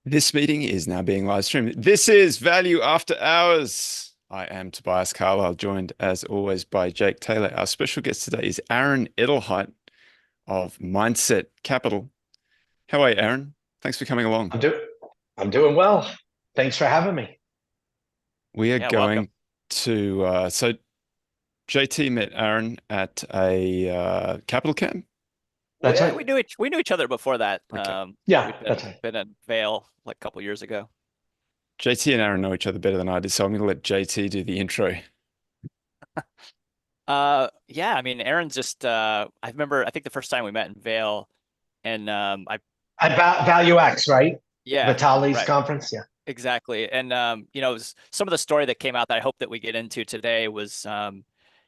This meeting is now being live streamed. This is Value After Hours. I am Tobias Carlisle, joined as always by Jake Taylor. Our special guest today is Aaron Edelheit of Mindset Capital. How are you, Aaron? Thanks for coming along. I'm do I'm doing well. Thanks for having me. We are Yeah, welcome. going so JT met Aaron at a capital camp. That's We, right. we knew each other before that. Okay. Yeah, We'd that's right. been at Vail like a couple years ago. JT and Aaron know each other better than I do, so I'm going to let JT do the intro. Yeah, I mean, Aaron's just I remember I think the first time we met in Vail, and I Value X, right? yeah, Vitali's right, conference. Yeah. exactly. And it was some of the story that came out that I hope that we get into today was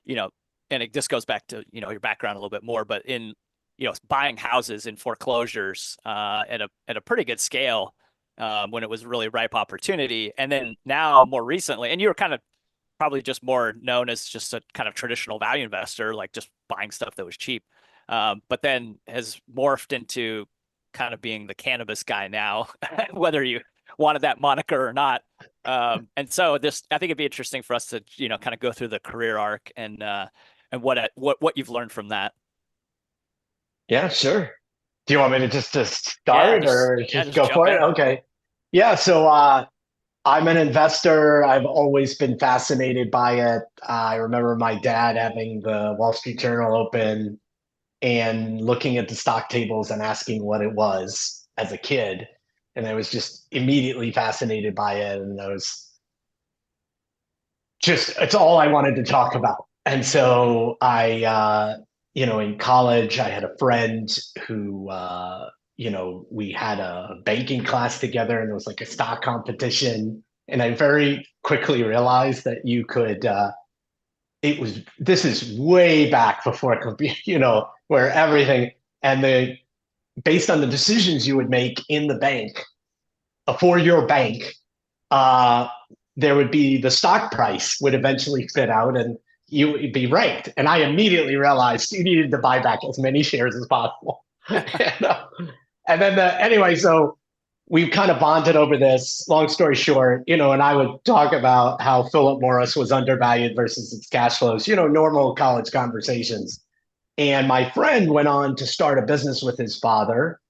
you know, and it just goes back to your background a little bit more, but in buying houses in foreclosures at a pretty good scale when it was really ripe opportunity. And then now more recently, and you were kind of probably just more known as just a kind of traditional value investor, like just buying stuff that was cheap. But then has morphed into kind of being the cannabis guy now, whether you wanted that moniker or not. And so this, I think it'd be interesting for us to, kind of go through the career arc and what you've learned from that. Yeah, sure. Do you want me to just Yeah, start or just just go jump for it? in. Okay. Yeah, so I'm an investor. I've always been fascinated by it. I remember my dad having the Wall Street Journal open and looking at the stock tables and asking what it was as a kid. And I was just immediately fascinated by it. And I was just, it's all I wanted to talk about. And so in college, I had a friend who, we had a banking class together and it was like a stock competition. And I very quickly realized that this is way back before, where everything, and based on the decisions you would make in the bank, for your bank, uh, there would be the stock price would eventually fit out and you would be ranked. And I immediately realized you needed to buy back as many shares as possible. And then anyway, so we kind of bonded over this. Long story short, and I would talk about how Philip Morris was undervalued versus its cash flows, normal college conversations. And my friend went on to start a business with his father.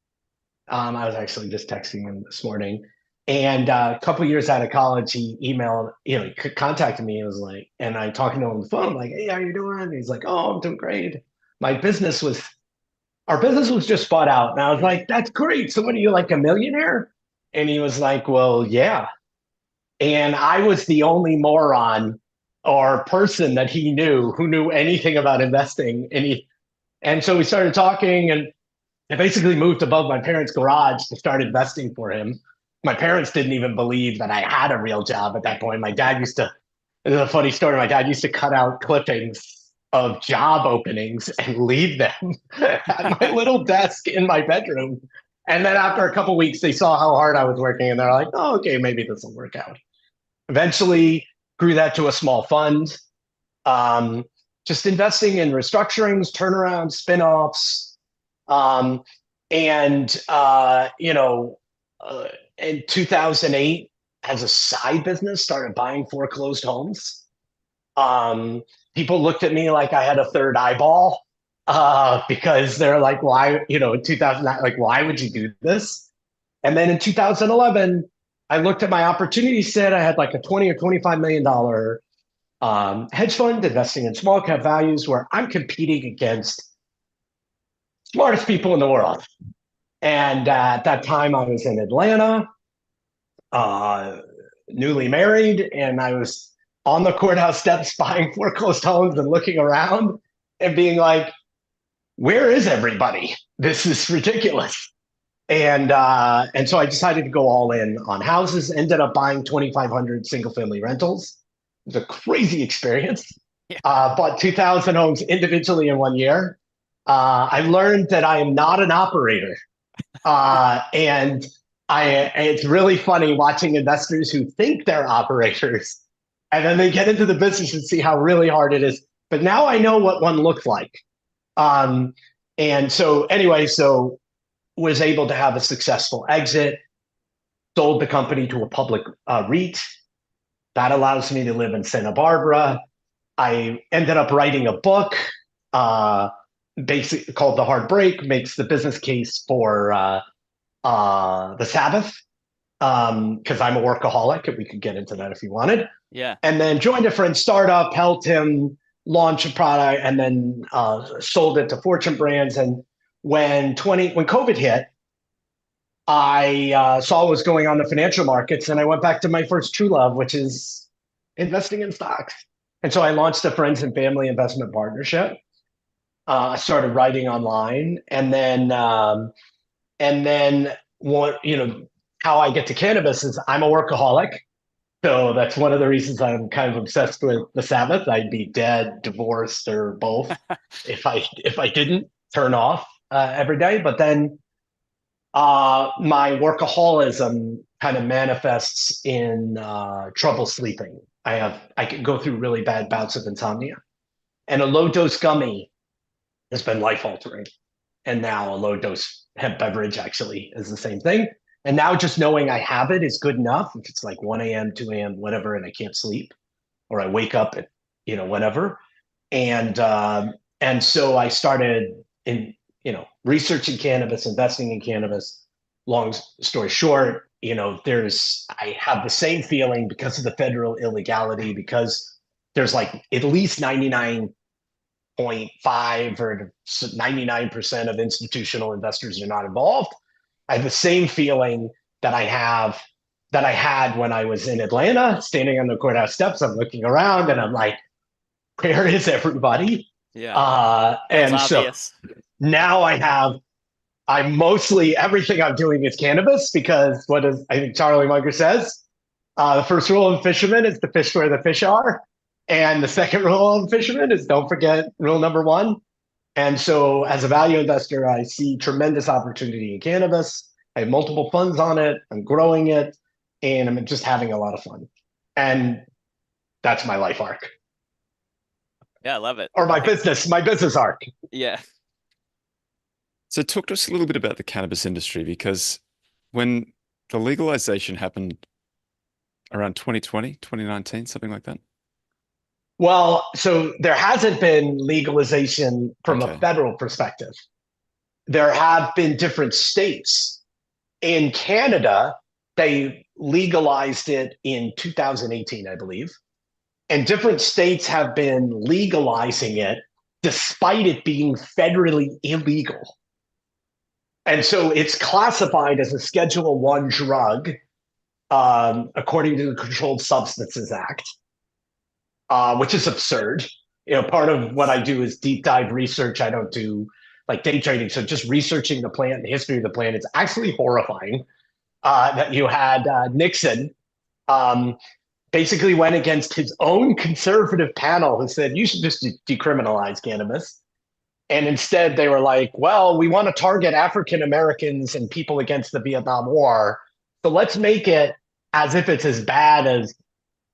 I was actually just texting him this morning. And a couple years out of college, he emailed, he contacted me. And was like, and I talking to him on the phone, I'm like, hey, how you doing? And he's like, oh, I'm doing great. My business was, our business was just bought out. And I was like, that's great. So what are you, like a millionaire? And he was like, well, yeah. And I was the only moron or person that he knew who knew anything about investing. And so we started talking and I basically moved above my parents' garage to start investing for him. My parents didn't even believe that I had a real job at that point. My dad used to, this is a funny story. My dad used to cut out clippings of job openings and leave them at my little desk in my bedroom. And then after a couple of weeks, they saw how hard I was working and they're like, oh, okay, maybe this will work out. Eventually grew that to a small fund. Um, just investing in restructurings, turnarounds, spin-offs, um, and in 2008, as a side business, started buying foreclosed homes. Um, People looked at me like I had a third eyeball because they're like, why, in 2009, like, why would you do this? And then in 2011, I looked at my opportunity set. I had like a 20 or $25 million hedge fund investing in small cap values where I'm competing against smartest people in the world. And at that time, I was in Atlanta, uh, newly married, and I was on the courthouse steps buying foreclosed homes and looking around and being like, where is everybody? This is ridiculous. And so I decided to go all in on houses, ended up buying 2,500 single family rentals. It was a crazy experience. Yeah. Bought 2,000 homes individually in 1 year. I learned that I am not an operator. And it's really funny watching investors who think they're operators and then they get into the business and see how really hard it is. But now I know what one looks like. Um, and so anyway, so was able to have a successful exit. sold the company to a public REIT. That allows me to live in Santa Barbara. I ended up writing a book, basically called The Hard Break, makes the business case for the Sabbath, because I'm a workaholic, and we could get into that if you wanted. Yeah. And then joined a friend's startup, helped him launch a product, and then sold it to Fortune Brands. And when COVID hit, I saw what was going on in the financial markets, and I went back to my first true love, which is investing in stocks. And so I launched a friends and family investment partnership. I started writing online, and then what how I get to cannabis is I'm a workaholic. So that's one of the reasons I'm kind of obsessed with the Sabbath. I'd be dead, divorced, or both if I didn't turn off every day. But then my workaholism kind of manifests in trouble sleeping. I can go through really bad bouts of insomnia, and a low dose gummy has been life altering. And now a low dose hemp beverage actually is the same thing. And now just knowing I have it is good enough. If it's like 1 a.m., 2 a.m., whatever, and I can't sleep, or I wake up at whatever, and so I started in researching cannabis, investing in cannabis. Long story short, I have the same feeling because of the federal illegality, because there's like at least 99.5 or 99% of institutional investors are not involved. I have the same feeling that I had when I was in Atlanta, standing on the courthouse steps. I'm looking around and I'm like, where is everybody? Yeah. Feels And so obvious. now I'm mostly, everything I'm doing is cannabis, because I think Charlie Munger says, the first rule of fishermen is to fish where the fish are. And the second rule of fishermen is don't forget rule number one. And so as a value investor, I see tremendous opportunity in cannabis. I have multiple funds on it. I'm growing it, and I'm just having a lot of fun. And that's my life arc. Yeah, I love it. Or my business arc. Yeah. So talk to us a little bit about the cannabis industry, because when the legalization happened around 2020, 2019, something like that. Well, so there hasn't been legalization from a Okay. federal perspective. There have been different states. In Canada, they legalized it in 2018, I believe. And different states have been legalizing it despite it being federally illegal. And so it's classified as a Schedule I drug, according to the Controlled Substances Act, which is absurd. Part of what I do is deep dive research. I don't do like day trading. So just researching the plant, the history of the plant, it's actually horrifying that you had Nixon basically went against his own conservative panel who said you should just decriminalize cannabis. And instead they were like, well, we want to target African Americans and people against the Vietnam War. So let's make it as if it's as bad as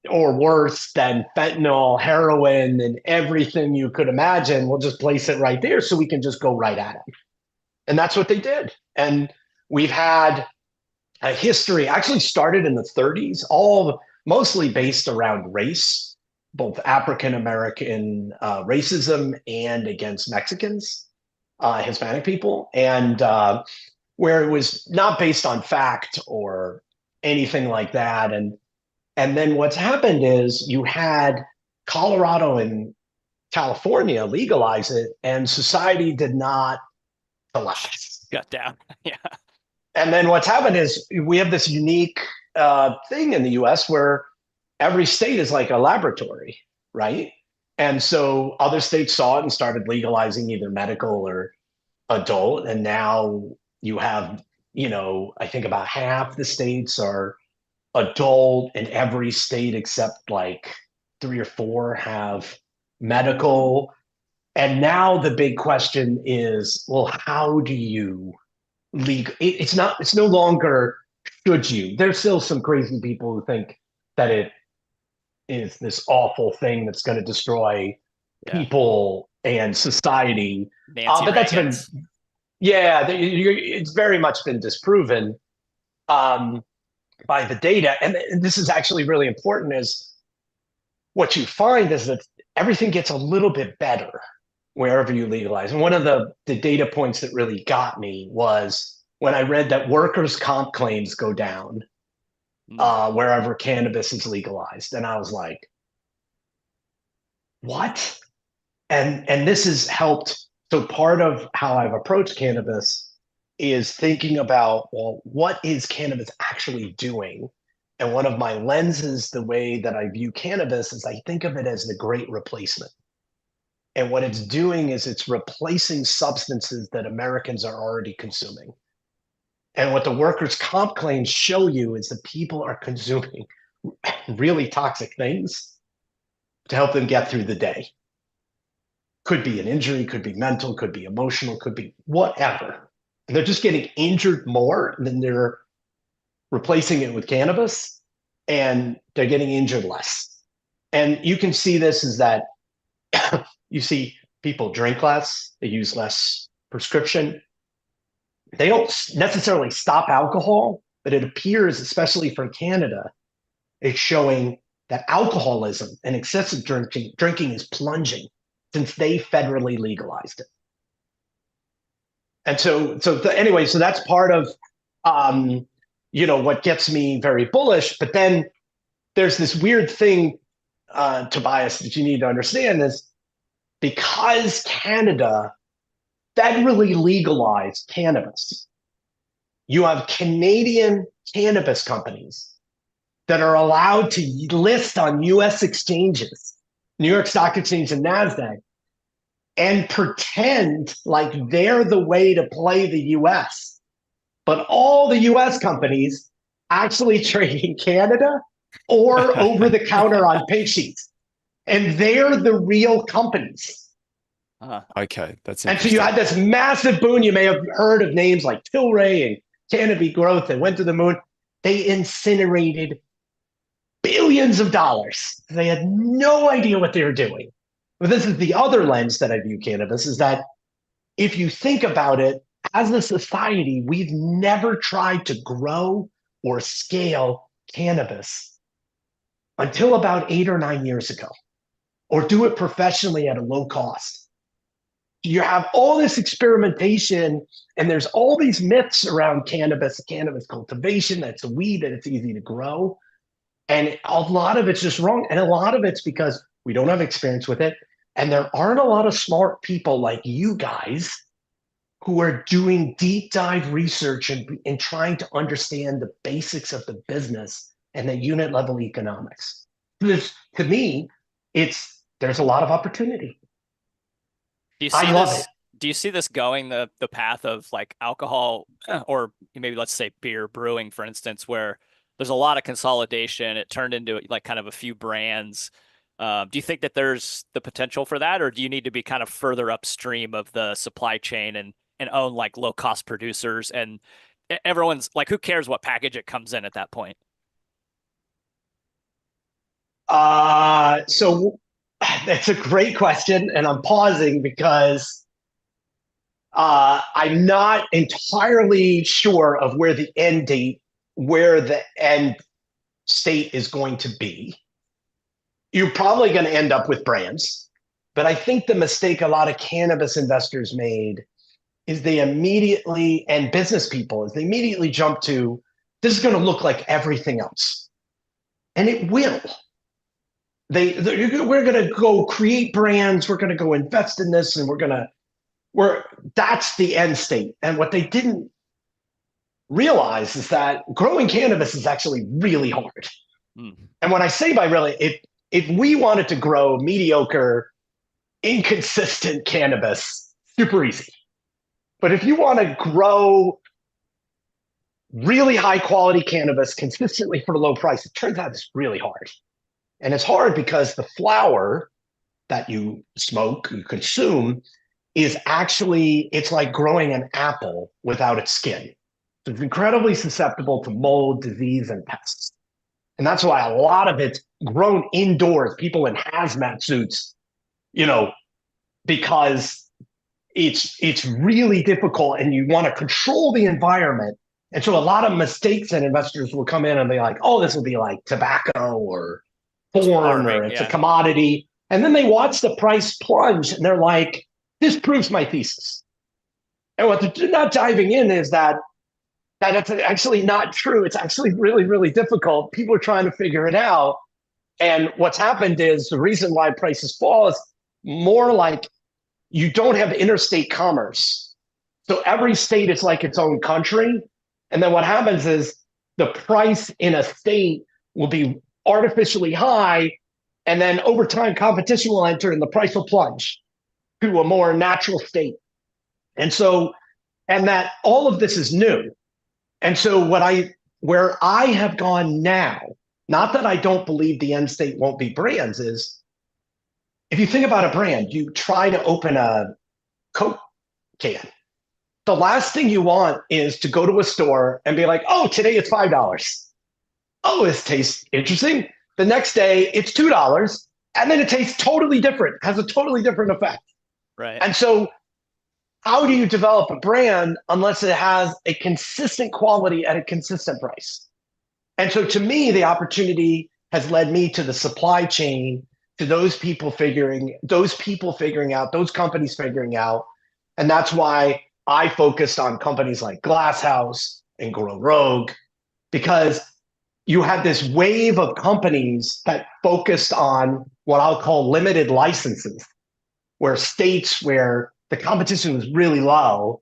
or worse than fentanyl, heroin, and everything you could imagine. We'll just place it right there so we can just go right at it. And that's what they did. And we've had a history, actually started in the 30s, mostly based around race, both African American racism and against Mexicans, Hispanic people, and where it was not based on fact or anything like that. And then what's happened is you had Colorado and California legalize it, and society did not collapse. Got down. Yeah. And then what's happened is we have this unique thing in the US where every state is like a laboratory, right? And so other states saw it and started legalizing either medical or adult. And now you have, I think about half the states are adult, and every state except like 3 or 4 have medical. And now the big question is, well, how do you it's no longer should you. There's still some crazy people who think that it is this awful thing that's going to destroy people and society. Nancy But that's been, it's very much been disproven. by the data. And this is actually really important, is what you find is that everything gets a little bit better wherever you legalize. And one of the data points that really got me was when I read that workers' comp claims go down wherever cannabis is legalized. And I was like, what? And this has helped. So part of how I've approached cannabis is thinking about, well, what is cannabis actually doing? And one of my lenses, the way that I view cannabis, is I think of it as the great replacement. And what it's doing is it's replacing substances that Americans are already consuming. And what the workers' comp claims show you is that people are consuming really toxic things to help them get through the day. Could be an injury, could be mental, could be emotional, could be whatever. And they're just getting injured more than they're replacing it with cannabis, and they're getting injured less. And you can see this is that you see people drink less, they use less prescription. They don't necessarily stop alcohol, but it appears, especially for Canada, it's showing that alcoholism and excessive drinking is plunging since they federally legalized it. And so that's part of what gets me very bullish. But then there's this weird thing, Tobias, that you need to understand is because Canada federally legalized cannabis, you have Canadian cannabis companies that are allowed to list on US exchanges, New York Stock Exchange and NASDAQ, and pretend like they're the way to play the US. But all the US companies actually trade in Canada or over the counter on pink sheets. And they're the real companies. Okay, that's interesting. And so interesting. you had this massive boom. You may have heard of names like Tilray and Canopy Growth that went to the moon. They incinerated billions of dollars. They had no idea what they were doing. But this is the other lens that I view cannabis, is that if you think about it, as a society, we've never tried to grow or scale cannabis until about 8 or 9 years ago, or do it professionally at a low cost. You have all this experimentation, and there's all these myths around cannabis cultivation, that's a weed, that it's easy to grow. And a lot of it's just wrong. And a lot of it's because we don't have experience with it. And there aren't a lot of smart people like you guys who are doing deep dive research and trying to understand the basics of the business and the unit level economics. To me, there's a lot of opportunity. I love it. Do you see this going the path of like alcohol, or maybe let's say beer brewing, for instance, where there's a lot of consolidation? It turned into like kind of a few brands. Do you think that there's the potential for that, or do you need to be kind of further upstream of the supply chain and own like low cost producers, and everyone's like, who cares what package it comes in at that point? So that's a great question, and I'm pausing because I'm not entirely sure of where the end state is going to be. You're probably going to end up with brands, but I think the mistake a lot of cannabis investors made is and business people, is they immediately jump to, this is going to look like everything else. And it will. We're going to go create brands, we're going to go invest in this, and that's the end state. And what they didn't realize is that growing cannabis is actually really hard. And when I say by really, if we wanted to grow mediocre, inconsistent cannabis, super easy. But if you want to grow really high quality cannabis consistently for a low price, it turns out it's really hard. And it's hard because the flower that you smoke, you consume, is actually, it's like growing an apple without its skin. So it's incredibly susceptible to mold, disease, and pests. And that's why a lot of it's grown indoors, people in hazmat suits, because it's really difficult, and you want to control the environment And so a lot of mistakes that investors will come in and be like, oh, this will be like tobacco or corn or Farming, it's a yeah. commodity. And then they watch the price plunge and they're like, this proves my thesis. And what they're not diving in is that it's actually not true. It's actually really, really difficult. People are trying to figure it out. And what's happened is the reason why prices fall is more like you don't have interstate commerce. So every state is like its own country. And then what happens is the price in a state will be artificially high. And then over time, competition will enter and the price will plunge to a more natural state. And so, and that all of this is new. And so where I have gone now, not that I don't believe the end state won't be brands, is if you think about a brand, you try to open a Coke can. The last thing you want is to go to a store and be like, oh, today it's $5. Oh, this tastes interesting. The next day it's $2. And then it tastes totally different, has a totally different effect. Right. And so how do you develop a brand unless it has a consistent quality at a consistent price? And so to me, the opportunity has led me to the supply chain, to those people figuring out, those companies figuring out. And that's why I focused on companies like Glasshouse and Grow Rogue, because you had this wave of companies that focused on what I'll call limited licenses, where states where the competition was really low,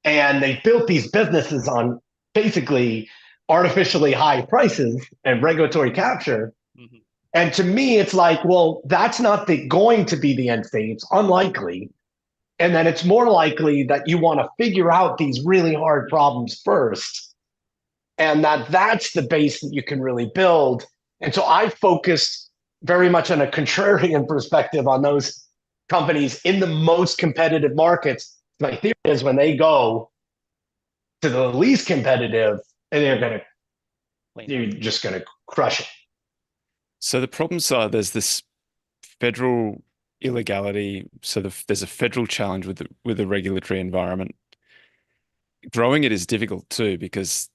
and they built these businesses on basically artificially high prices and regulatory capture. Mm-hmm. And to me, it's like, well, that's not going to be the end state. It's unlikely. And then it's more likely that you want to figure out these really hard problems first. And that's the base that you can really build. And so I focused very much on a contrarian perspective on those companies in the most competitive markets. My theory is when they go to the least competitive, and you're just going to crush it. So the problems are there's this federal illegality. So there's a federal challenge with the regulatory environment. Growing it is difficult too because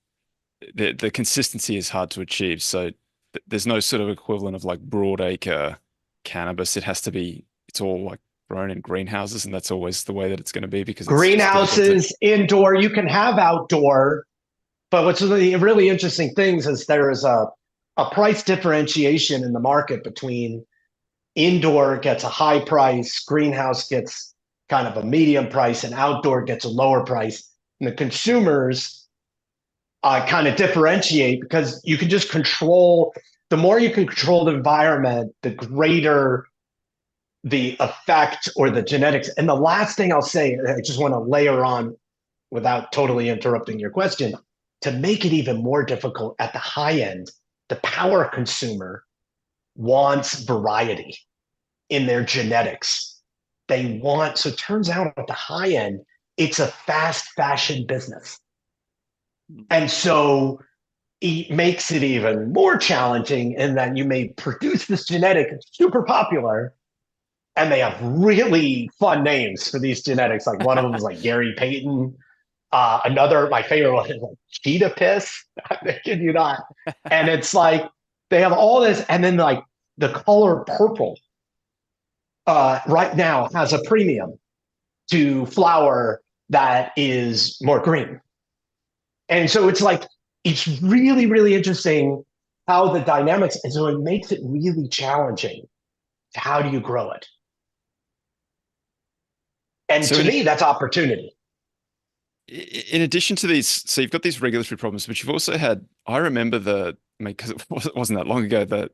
the consistency is hard to achieve. So there's no sort of equivalent of like broadacre cannabis. It's all like grown in greenhouses, and that's always the way that it's going to be because it's just greenhouses, indoor. You can have outdoor, but what's the really interesting things is there is a price differentiation in the market between indoor gets a high price, greenhouse gets kind of a medium price, and outdoor gets a lower price. And the consumers kind of differentiate because you can just control, the more you can control the environment, the greater the effect or the genetics. And the last thing I'll say, I just want to layer on without totally interrupting your question, to make it even more difficult at the high end, the power consumer wants variety in their genetics. So it turns out at the high end, it's a fast fashion business. And so it makes it even more challenging in that you may produce this genetic, it's super popular, and they have really fun names for these genetics. Like one of them is like Gary Payton. Another, my favorite one is like cheetah piss. I kid you not. And it's like, they have all this, and then like the color purple right now has a premium to flower that is more green. And so it's like, it's really, really interesting how the dynamics, and so it makes it really challenging. How do you grow it? And so to me, that's opportunity. In addition to these, so you've got these regulatory problems, but you've also had, I remember because it wasn't that long ago, that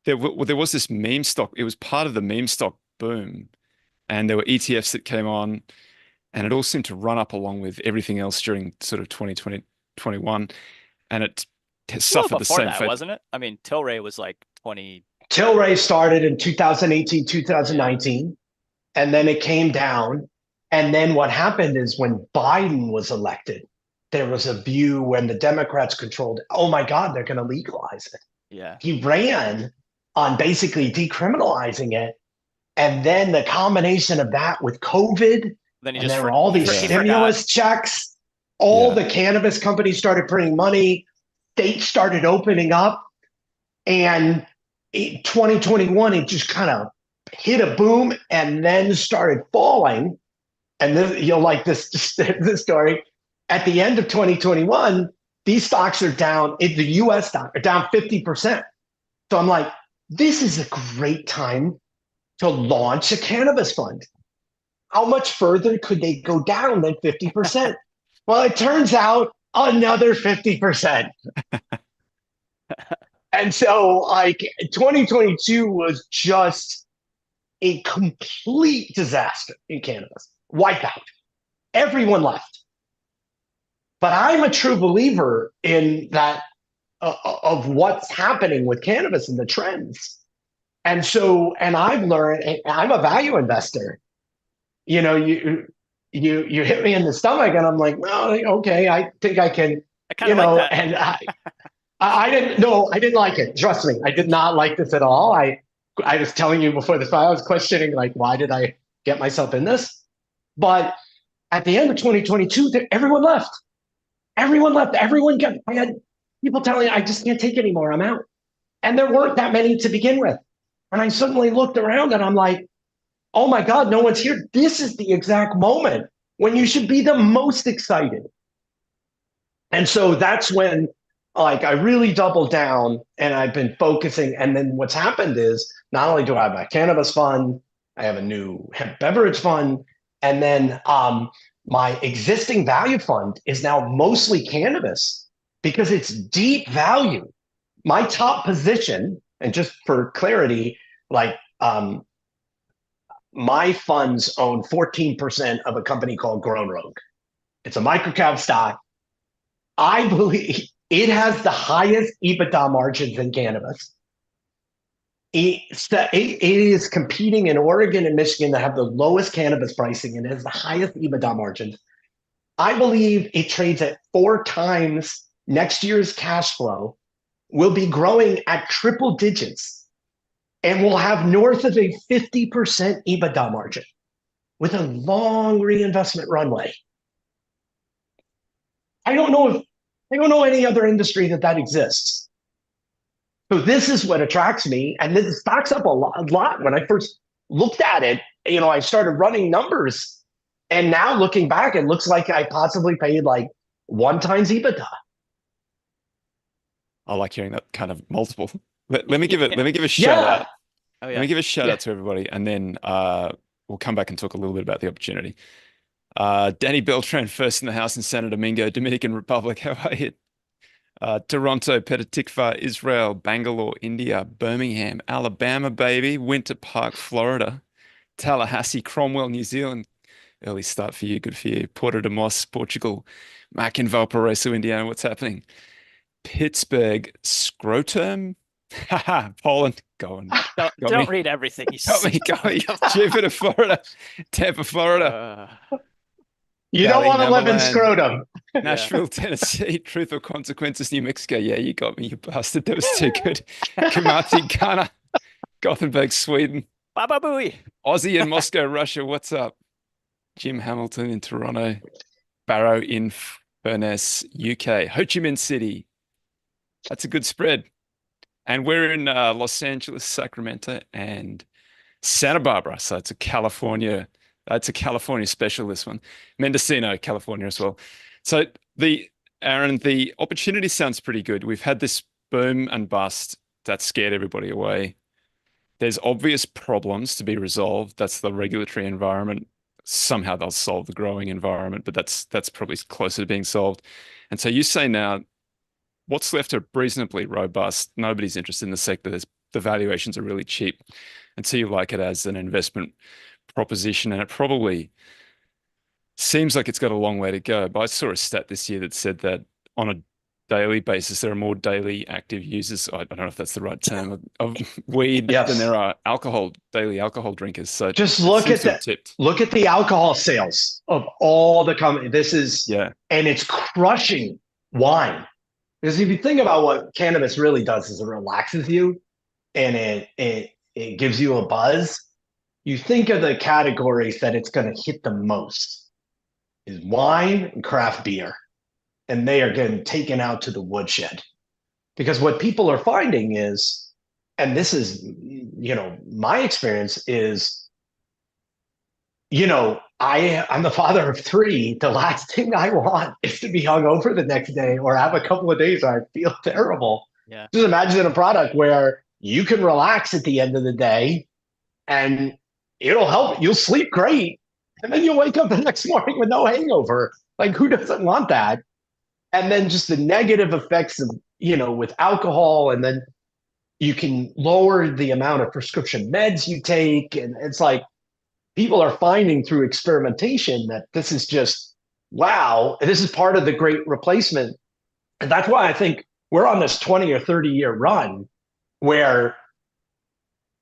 there was this meme stock. It was part of the meme stock boom. And there were ETFs that came on, and it all seemed to run up along with everything else during sort of 2020, 21. And it suffered the same fate. Wasn't it? I mean, Tilray was like 20. Tilray started in 2018, 2019. Yeah. And then it came down. And then what happened is when Biden was elected, there was a view when the Democrats controlled, oh my God, they're going to legalize it. Yeah. He ran on basically decriminalizing it. And then the combination of that with COVID, then and there were all these stimulus checks, All Yeah. the cannabis companies started printing money, states started opening up, and 2021 it just kind of hit a boom and then started falling. And then you'll like this story. At the end of 2021, these stocks are down. The U.S. stock are down 50%. So I'm like, this is a great time to launch a cannabis fund. How much further could they go down than 50%? Well, it turns out another 50%. And so, like, 2022 was just a complete disaster in cannabis, wipeout. Everyone left. But I'm a true believer in that of what's happening with cannabis and the trends. And so, and I've learned, and I'm a value investor. You know, you hit me in the stomach, and I'm like, well, okay, I think I can, I kind of like that. and I didn't, no, I didn't like it. Trust me, I did not like this at all. I was telling you before this, I was questioning, like, why did I get myself in this? But at the end of 2022, everyone left. Everyone left. I had people telling me, I just can't take anymore. I'm out. And there weren't that many to begin with. And I suddenly looked around and I'm like, oh my God, no one's here. This is the exact moment when you should be the most excited. And so that's when, like, I really doubled down and I've been focusing. And then what's happened is not only do I have a cannabis fund, I have a new hemp beverage fund, and then my existing value fund is now mostly cannabis because it's deep value. My top position, and just for clarity, like my funds own 14% of a company called Grown Rogue. It's a microcap stock. I believe it has the highest EBITDA margins in cannabis. It is competing in Oregon and Michigan that have the lowest cannabis pricing and has the highest EBITDA margins. I believe it trades at 4 times next year's cash flow, will be growing at triple digits, and will have north of a 50% EBITDA margin with a long reinvestment runway. I don't know any other industry that exists. So this is what attracts me, and the stock's up a lot. When I first looked at it, I started running numbers, and now looking back, it looks like I possibly paid like 1 times EBITDA. I like hearing that kind of multiple. Let me give it. Let me give a shout Yeah. out. Oh Let yeah. me give a shout Yeah. out to everybody, and then we'll come back and talk a little bit about the opportunity. Danny Beltran, first in the house in Santo Domingo, Dominican Republic. How are you? Toronto, Petah Tikva, Israel, Bangalore, India, Birmingham, Alabama, baby, Winter Park, Florida, Tallahassee, Cromwell, New Zealand. Early start for you, good for you. Porto de Mos, Portugal, Mac in Valparaiso, Indiana. What's happening? Pittsburgh, Scrotum, Poland. Go on, got Don't me, read everything you got see. me, got me. Jupiter, Florida, Tampa, Florida, You don't Cali, want to live in Namaland, scrotum. Yeah. Nashville, Tennessee, Truth or Consequences, New Mexico. Yeah, you got me, you bastard. That was too good. Kamati, Ghana, Gothenburg, Sweden, Baba Booey. Aussie in Moscow, Russia. What's up? Jim Hamilton in Toronto, Barrow in Furness, UK, Ho Chi Minh City. That's a good spread. And we're in Los Angeles, Sacramento, and Santa Barbara. So it's a California. It's a California special, this one. Mendocino, California as well. So Aaron, the opportunity sounds pretty good. We've had this boom and bust that scared everybody away. There's obvious problems to be resolved. That's the regulatory environment. Somehow they'll solve the growing environment, but that's probably closer to being solved. And so you say now, what's left are reasonably robust. Nobody's interested in the sector. The valuations are really cheap. And so you like it as an investment proposition, and it probably seems like it's got a long way to go. But I saw a stat this year that said that on a daily basis, there are more daily active users. I don't know if that's the right term of weed Yes. than there are daily alcohol drinkers. So Just it look seems at to have that. tipped. Look at the alcohol sales of all the companies. This is, Yeah. and it's crushing wine. Because if you think about what cannabis really does, is it relaxes you and it gives you a buzz. You think of the categories that it's going to hit the most is wine and craft beer. and they are getting taken out to the woodshed. Because what people are finding is, and this is, my experience is, I'm the father of three. The last thing I want is to be hungover the next day or have a couple of days where I feel terrible. Yeah. Just imagine a product where you can relax at the end of the day and it'll help. You'll sleep great. And then you'll wake up the next morning with no hangover. Like, who doesn't want that? And then just the negative effects of, with alcohol, and then you can lower the amount of prescription meds you take. And it's like people are finding through experimentation that this is just, wow, this is part of the great replacement. And that's why I think we're on this 20 or 30-year run where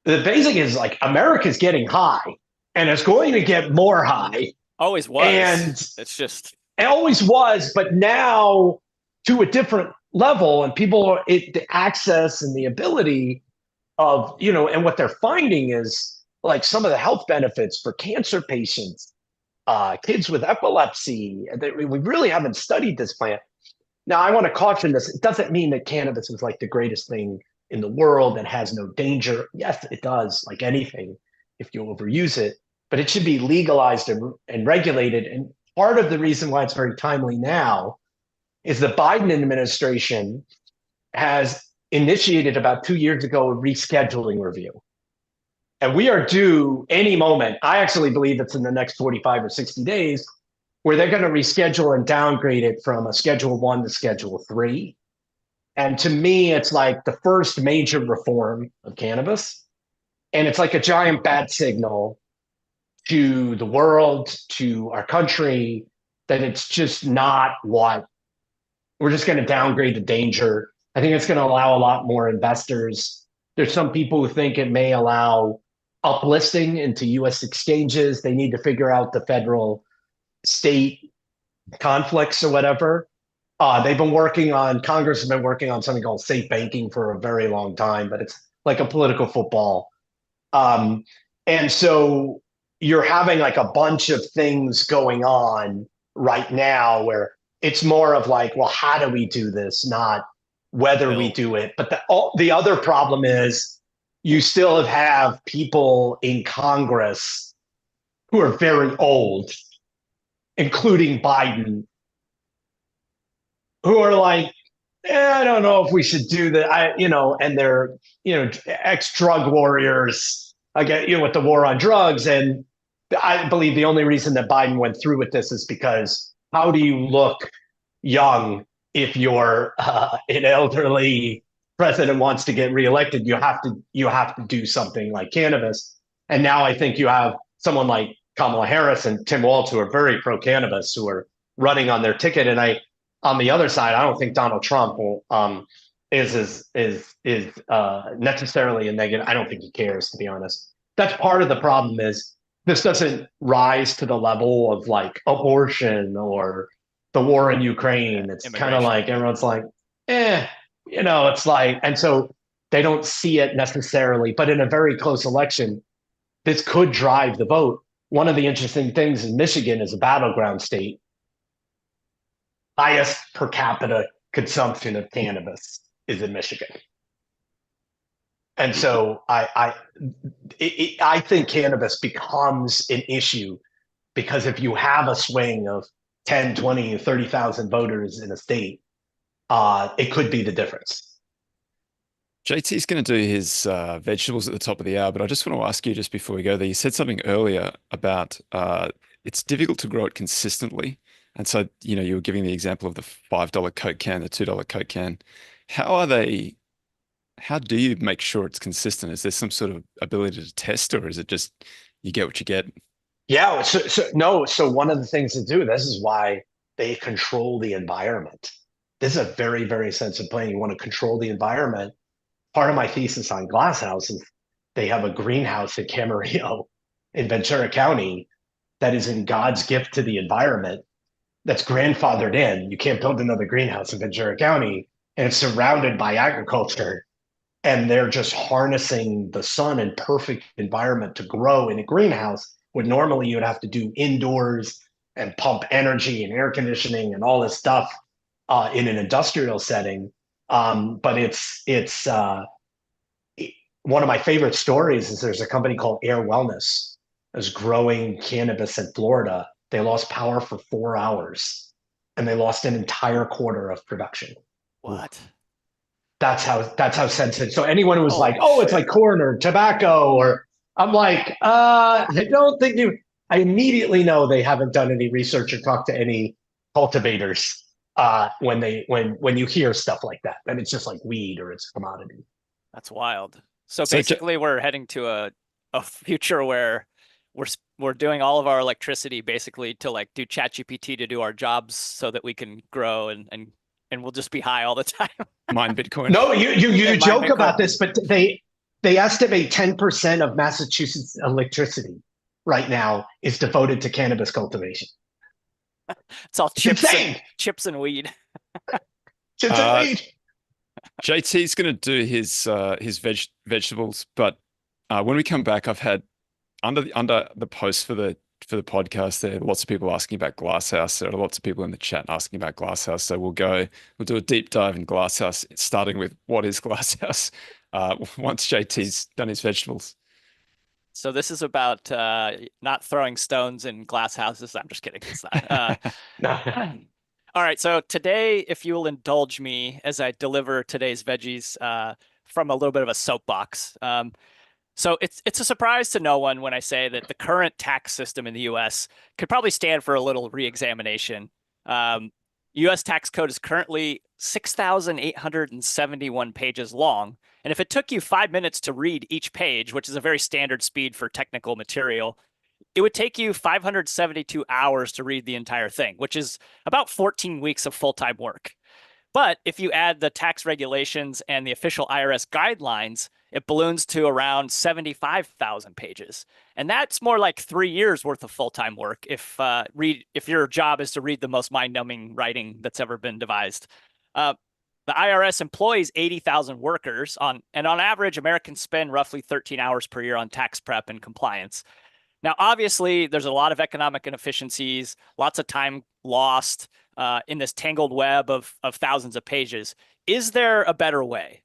the basic is like America's getting high and it's going to get more high. Always was. And it's just it always was, but now to a different level, and the access and the ability of, and what they're finding is like some of the health benefits for cancer patients, kids with epilepsy. We really haven't studied this plant. Now, I want to caution this. It doesn't mean that cannabis is like the greatest thing in the world and has no danger. Yes, it does, like anything, if you overuse it, but it should be legalized and regulated. And part of the reason why it's very timely now is the Biden administration has initiated about 2 years ago a rescheduling review. And we are due any moment. I actually believe it's in the next 45 or 60 days where they're going to reschedule and downgrade it from a Schedule 1 to Schedule 3. And to me, it's like the first major reform of cannabis. And it's like a giant bad signal to the world, to our country, that it's just not what we're just going to downgrade the danger. I think it's going to allow a lot more investors. There's some people who think it may allow uplisting into US exchanges. They need to figure out the federal state conflicts or whatever. Congress has been working on something called safe banking for a very long time, but it's like a political football. And so you're having like a bunch of things going on right now where it's more of like, well, how do we do this? Not whether we do it. But the other problem is you still have people in Congress who are very old, including Biden, who are like, I don't know if we should do that. And they're, ex-drug warriors, with the war on drugs. And I believe the only reason that Biden went through with this is because how do you look young if you're an elderly president wants to get reelected? You have to do something like cannabis. And now I think you have someone like Kamala Harris and Tim Walz who are very pro cannabis who are running on their ticket. And on the other side, I don't think Donald Trump is necessarily a negative. I don't think he cares, to be honest. That's part of the problem is this doesn't rise to the level of like abortion or the war in Ukraine. It's kind of like everyone's like, it's like, and so they don't see it necessarily. But in a very close election, this could drive the vote. One of the interesting things in Michigan is a battleground state. Highest per capita consumption of cannabis is in Michigan. And so I think cannabis becomes an issue because if you have a swing of 10, 20, 30,000 voters in a state, it could be the difference. JT's going to do his vegetables at the top of the hour, but I just want to ask you just before we go there, you said something earlier about it's difficult to grow it consistently. And so, you were giving the example of the $5 Coke can, the $2 Coke can. How do you make sure it's consistent? Is there some sort of ability to test, or is it just you get what you get? Yeah. So one of the things to do, this is why they control the environment. This is a very, very sensitive plan. You want to control the environment. Part of my thesis on Glasshouse is they have a greenhouse in Camarillo in Ventura County that is in God's gift to the environment that's grandfathered in. You can't build another greenhouse in Ventura County, and it's surrounded by agriculture. And they're just harnessing the sun and perfect environment to grow in a greenhouse, when normally you would have to do indoors and pump energy and air conditioning and all this stuff. in an industrial setting. But one of my favorite stories is there's a company called Air Wellness is growing cannabis in Florida. They lost power for 4 hours and they lost an entire quarter of production. What? That's how sensitive. So anyone who was like, Holy "Oh, it's like shit. corn or tobacco," or I'm like, I don't think you. I immediately know they haven't done any research or talked to any cultivators when you hear stuff like that. Then it's just like weed or it's a commodity. That's wild. So So basically, we're heading to a future where we're doing all of our electricity basically to like do ChatGPT to do our jobs so that we can grow and we'll just be high all the time mine Bitcoin. No, you and mine joke Bitcoin. about this, but they estimate 10% of Massachusetts electricity right now is devoted to cannabis cultivation. It's all It's insane. chips and weed. It's Uh, insane. JT's going to do his vegetables, but when we come back, I've had under the post for the podcast, there are lots of people asking about Glasshouse. There are lots of people in the chat asking about Glasshouse. So we'll do a deep dive in Glasshouse, starting with what is Glasshouse, once JT's done his vegetables. So this is about not throwing stones in glass houses. I'm just kidding. It's not. No. All right. So today, if you will indulge me as I deliver today's veggies from a little bit of a soapbox. So it's a surprise to no one when I say that the current tax system in the U.S. could probably stand for a little reexamination. U.S. tax code is currently 6,871 pages long. And if it took you 5 minutes to read each page, which is a very standard speed for technical material, it would take you 572 hours to read the entire thing, which is about 14 weeks of full-time work. But if you add the tax regulations and the official IRS guidelines, it balloons to around 75,000 pages. And that's more like 3 years worth of full-time work if your job is to read the most mind-numbing writing that's ever been devised. The IRS employs 80,000 workers and on average, Americans spend roughly 13 hours per year on tax prep and compliance. Now, obviously, there's a lot of economic inefficiencies, lots of time lost in this tangled web of thousands of pages. Is there a better way?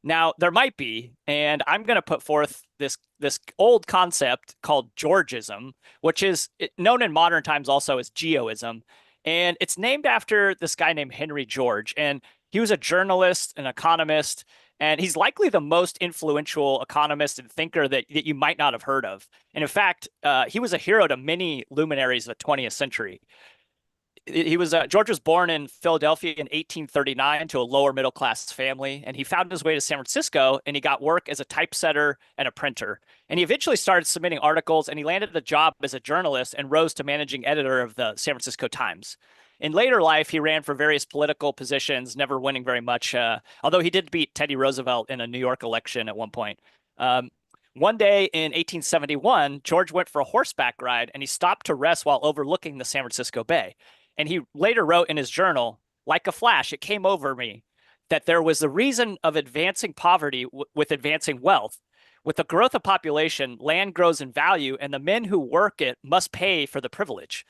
Now, there might be, and I'm going to put forth this old concept called Georgism, which is known in modern times also as geoism. And it's named after this guy named Henry George. And he was a journalist, an economist, and he's likely the most influential economist and thinker that you might not have heard of. And in fact, he was a hero to many luminaries of the 20th century. George was born in Philadelphia in 1839 to a lower middle class family, and he found his way to San Francisco and he got work as a typesetter and a printer. And he eventually started submitting articles and he landed a job as a journalist and rose to managing editor of the San Francisco Times. In later life, he ran for various political positions, never winning very much, although he did beat Teddy Roosevelt in a New York election at one point. One day in 1871, George went for a horseback ride and he stopped to rest while overlooking the San Francisco Bay. And he later wrote in his journal, like a flash, it came over me that there was the reason of advancing poverty with advancing wealth. With the growth of population, land grows in value, and the men who work it must pay for the privilege.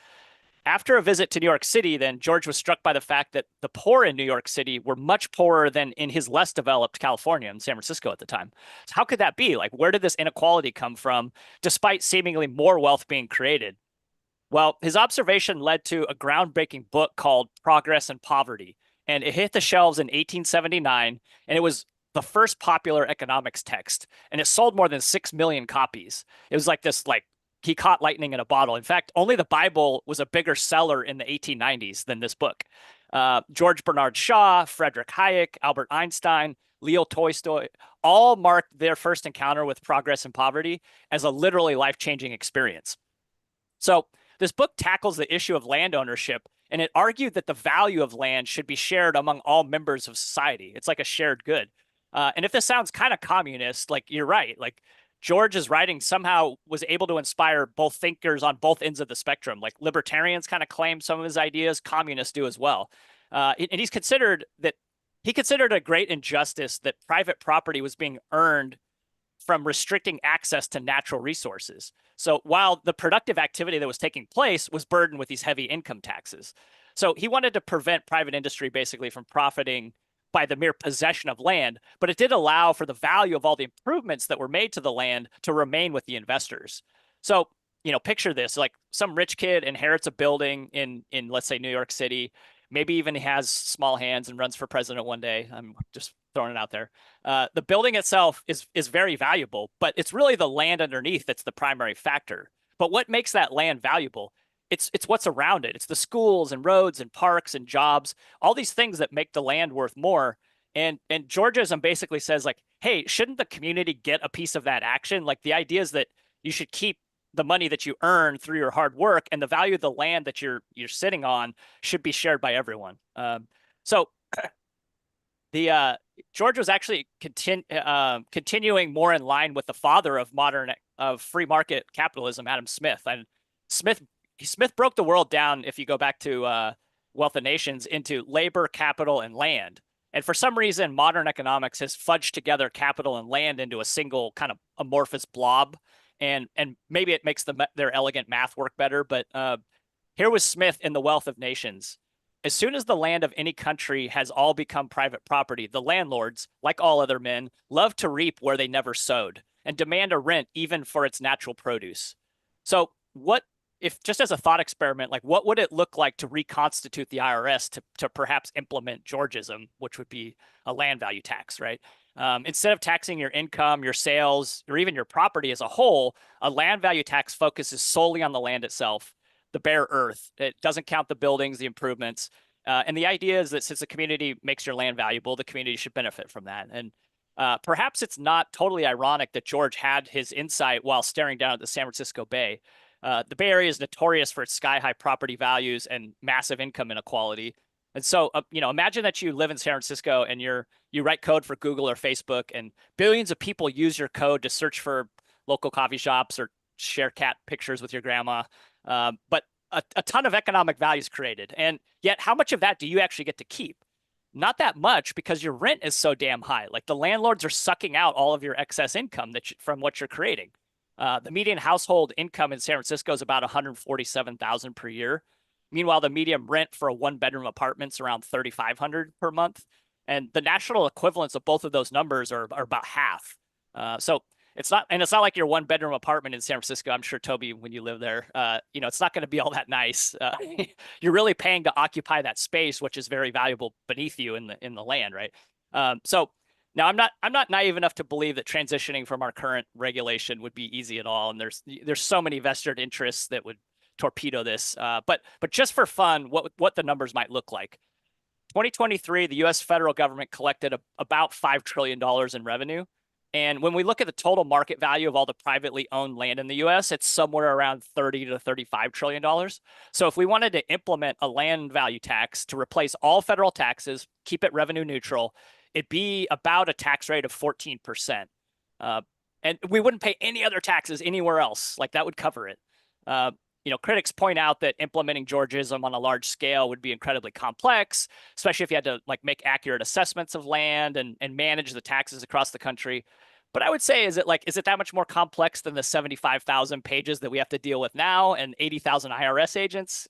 After a visit to New York City, then George was struck by the fact that the poor in New York City were much poorer than in his less developed California and San Francisco at the time. So how could that be? Like, where did this inequality come from, despite seemingly more wealth being created? Well, his observation led to a groundbreaking book called Progress and Poverty, and it hit the shelves in 1879, and it was the first popular economics text, and it sold more than 6 million copies. It was like this, like, he caught lightning in a bottle. In fact, only the Bible was a bigger seller in the 1890s than this book. George Bernard Shaw, Frederick Hayek, Albert Einstein, Leo Tolstoy all marked their first encounter with progress and poverty as a literally life-changing experience. So this book tackles the issue of land ownership, and it argued that the value of land should be shared among all members of society. It's like a shared good. And if this sounds kind of communist, like you're right, like George's writing somehow was able to inspire both thinkers on both ends of the spectrum. Like libertarians kind of claim some of his ideas, communists do as well. And he considered a great injustice that private property was being earned from restricting access to natural resources. So while the productive activity that was taking place was burdened with these heavy income taxes. So he wanted to prevent private industry basically from profiting by the mere possession of land, but it did allow for the value of all the improvements that were made to the land to remain with the investors. So, picture this, like some rich kid inherits a building in let's say New York City, maybe even he has small hands and runs for president one day. I'm just throwing it out there. The building itself is very valuable, but it's really the land underneath that's the primary factor. But what makes that land valuable? It's what's around it. It's the schools and roads and parks and jobs, all these things that make the land worth more. And Georgism basically says like, hey, shouldn't the community get a piece of that action? Like the idea is that you should keep the money that you earn through your hard work, and the value of the land that you're sitting on should be shared by everyone. So the George was actually continuing more in line with the father of free market capitalism, Adam Smith. And Smith broke the world down, if you go back to Wealth of Nations, into labor, capital, and land. And for some reason, modern economics has fudged together capital and land into a single kind of amorphous blob. And maybe it makes their elegant math work better. But here was Smith in the Wealth of Nations. As soon as the land of any country has all become private property, the landlords, like all other men, love to reap where they never sowed and demand a rent even for its natural produce. So what if, just as a thought experiment, like what would it look like to reconstitute the IRS to perhaps implement Georgism, which would be a land value tax, right? Instead of taxing your income, your sales, or even your property as a whole, a land value tax focuses solely on the land itself, the bare earth. It doesn't count the buildings, the improvements. And the idea is that since the community makes your land valuable, the community should benefit from that. And perhaps it's not totally ironic that George had his insight while staring down at the San Francisco Bay. The Bay Area is notorious for its sky-high property values and massive income inequality. And so, imagine that you live in San Francisco and you write code for Google or Facebook, and billions of people use your code to search for local coffee shops or share cat pictures with your grandma. But a ton of economic value is created. And yet, how much of that do you actually get to keep? Not that much, because your rent is so damn high. Like the landlords are sucking out all of your excess income from what you're creating. The median household income in San Francisco is about $147,000 per year. Meanwhile, the median rent for a one-bedroom apartment is around $3,500 per month. And the national equivalents of both of those numbers are about half. So it's not like your one-bedroom apartment in San Francisco. I'm sure, Toby, when you live there, it's not going to be all that nice. You're really paying to occupy that space, which is very valuable beneath you in the land, right? So now I'm not naive enough to believe that transitioning from our current regulation would be easy at all. And there's so many vested interests that would torpedo this. But just for fun, what the numbers might look like. 2023, the U.S. federal government collected about $5 trillion in revenue. And when we look at the total market value of all the privately owned land in the U.S., it's somewhere around $30 to $35 trillion. So if we wanted to implement a land value tax to replace all federal taxes, keep it revenue neutral, it'd be about a tax rate of 14%. And we wouldn't pay any other taxes anywhere else. Like that would cover it. Critics point out that implementing Georgism on a large scale would be incredibly complex, especially if you had to like make accurate assessments of land and manage the taxes across the country. But I would say, is it that much more complex than the 75,000 pages that we have to deal with now and 80,000 IRS agents?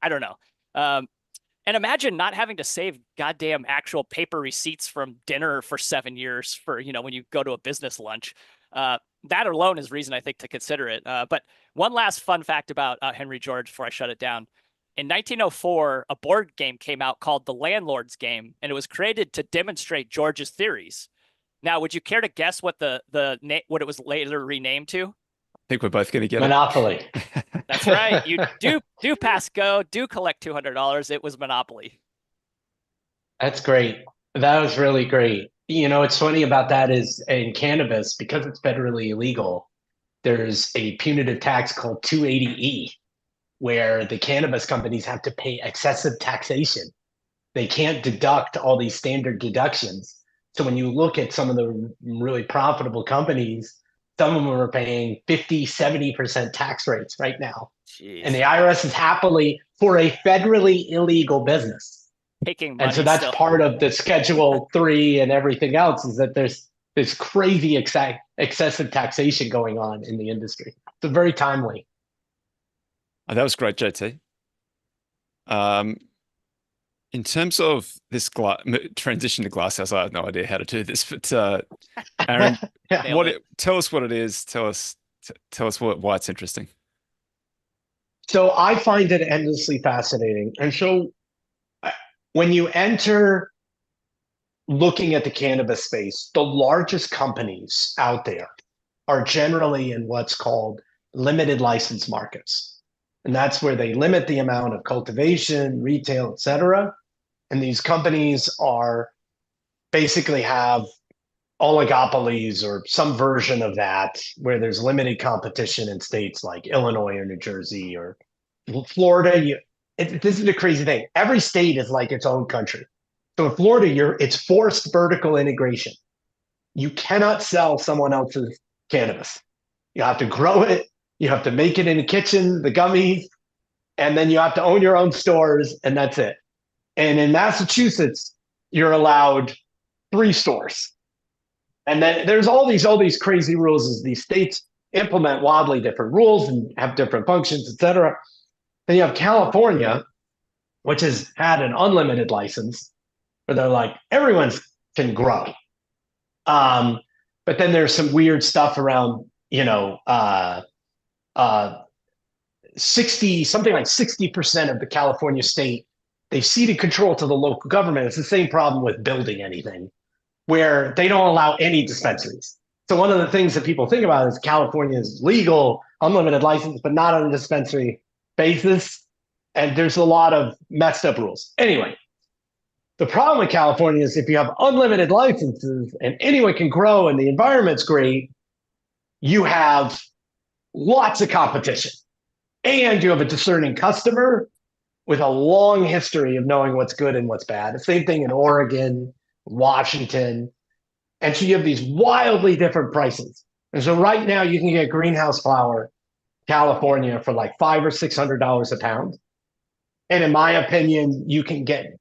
I don't know. And imagine not having to save goddamn actual paper receipts from dinner for 7 years for, when you go to a business lunch. That alone is reason, I think, to consider it. But one last fun fact about Henry George before I shut it down. In 1904, a board game came out called The Landlord's Game, and it was created to demonstrate George's theories. Now, would you care to guess what what it was later renamed to? I think we're both going to get Monopoly. it. That's right. You do pass go, do collect $200. It was Monopoly. That's great. That was really great. What's funny about that is in cannabis, because it's federally illegal, there's a punitive tax called 280E, where the cannabis companies have to pay excessive taxation. They can't deduct all these standard deductions. So when you look at some of the really profitable companies, some of them are paying 50, 70% tax rates right now. Jeez. And the IRS is happily for a federally illegal business. Taking money. And so that's still. part of the Schedule 3 and everything else, is that there's this crazy excessive taxation going on in the industry. So very timely. Oh, that was great, JT. Um, in terms of this transition to glasshouse, I have no idea how to do this, but Aaron, Yeah. Nailed it. tell us what it is. Tell us why it's interesting. So I find it endlessly fascinating. And so uh, when you enter looking at the cannabis space, the largest companies out there are generally in what's called limited license markets. And that's where they limit the amount of cultivation, retail, et cetera. And these companies are basically have oligopolies or some version of that where there's limited competition in states like Illinois or New Jersey or Florida. This is the crazy thing. Every state is like its own country. So in Florida, it's forced vertical integration. You cannot sell someone else's cannabis. You have to grow it. You have to make it in the kitchen, the gummies, and then you have to own your own stores, and that's it. And in Massachusetts, you're allowed 3 stores. And then there's all these crazy rules as these states implement wildly different rules and have different functions, et cetera. Then you have California, which has had an unlimited license, where they're like, everyone can grow. But then there's some weird stuff around, 60% of the California state, they've ceded control to the local government. It's the same problem with building anything, where they don't allow any dispensaries. So one of the things that people think about is California is legal, unlimited license, but not on a dispensary basis. And there's a lot of messed up rules. Anyway, the problem with California is if you have unlimited licenses and anyone can grow and the environment's great, you have lots of competition. And you have a discerning customer with a long history of knowing what's good and what's bad. The same thing in Oregon, Washington. And so you have these wildly different prices. And so right now you can get greenhouse flower, California, for like $500 or $600 a pound. And in my opinion, you can get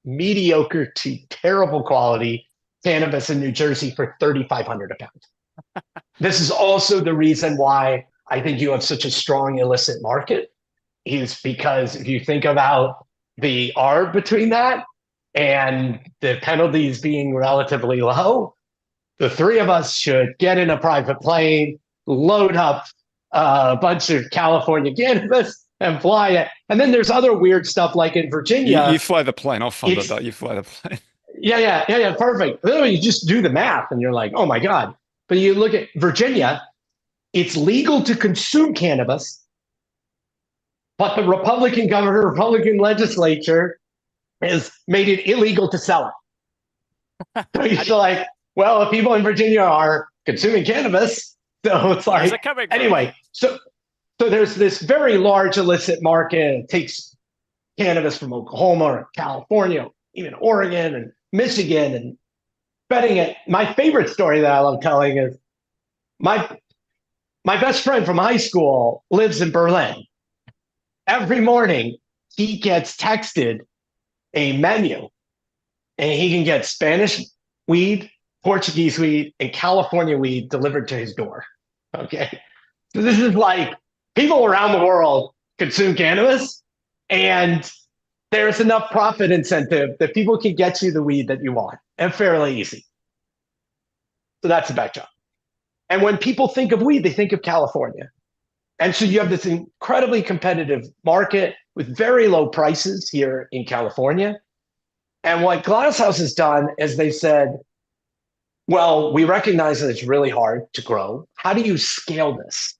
mediocre to terrible quality cannabis in New Jersey for $3,500 a pound. This is also the reason why I think you have such a strong illicit market, is because if you think about the arb between that and the penalties being relatively low, the three of us should get in a private plane, load up a bunch of California cannabis and fly it. And then there's other weird stuff like in You Virginia. fly the plane. I'll fund it. It's Though. You fly the plane. yeah, perfect. Literally, you just do the math and you're like, oh my God. But you look at Virginia, it's legal to consume cannabis, but the Republican governor, Republican legislature has made it illegal to sell it. So you're like, well, if people in Virginia are consuming cannabis, so it's Where's like, it coming from? anyway, so there's this very large illicit market. It takes cannabis from Oklahoma or California, even Oregon and Michigan, and betting it. My favorite story that I love telling is my best friend from high school lives in Berlin. Every morning, he gets texted a menu, and he can get Spanish weed, Portuguese weed, and California weed delivered to his door. Okay. So this is like people around the world consume cannabis, and there's enough profit incentive that people can get you the weed that you want, and fairly easy. So that's the backdrop. And when people think of weed, they think of California. And so you have this incredibly competitive market with very low prices here in California. And what Glasshouse has done is they said, well, we recognize that it's really hard to grow. How do you scale this?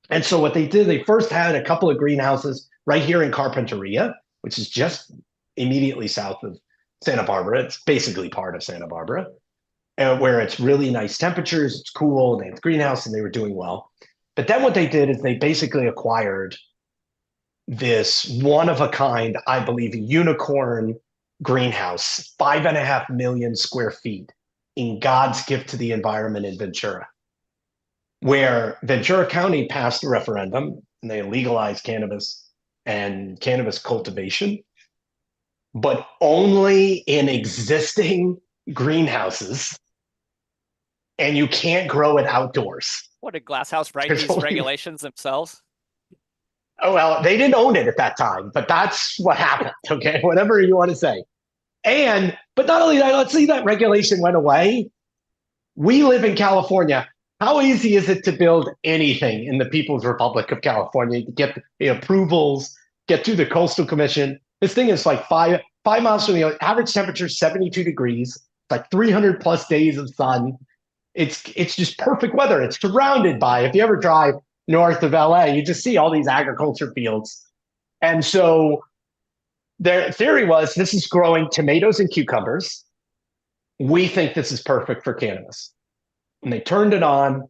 And so what they did, they first had a couple of greenhouses right here in Carpinteria, which is just immediately south of Santa Barbara. It's basically part of Santa Barbara, where it's really nice temperatures, it's cool, they have the greenhouse, and they were doing well. But then what they did is they basically acquired this one-of-a-kind, I believe, unicorn greenhouse, 5.5 million square feet in God's gift to the environment in Ventura, where Ventura County passed a referendum and they legalized cannabis and cannabis cultivation, but only in existing greenhouses, and you can't grow it outdoors. What did Glasshouse write There's these only- regulations themselves? Oh, well, they didn't own it at that time, but that's what happened. Okay, whatever you want to say. But not only that, let's say that regulation went away. We live in California. How easy is it to build anything in the People's Republic of California? To get the approvals, get through the Coastal Commission. This thing is like five miles from the average temperature, 72 degrees. It's like 300 plus days of sun. It's just perfect weather. It's surrounded by, if you ever drive north of LA, you just see all these agriculture fields. And so their theory was this is growing tomatoes and cucumbers. We think this is perfect for cannabis. And they turned it on.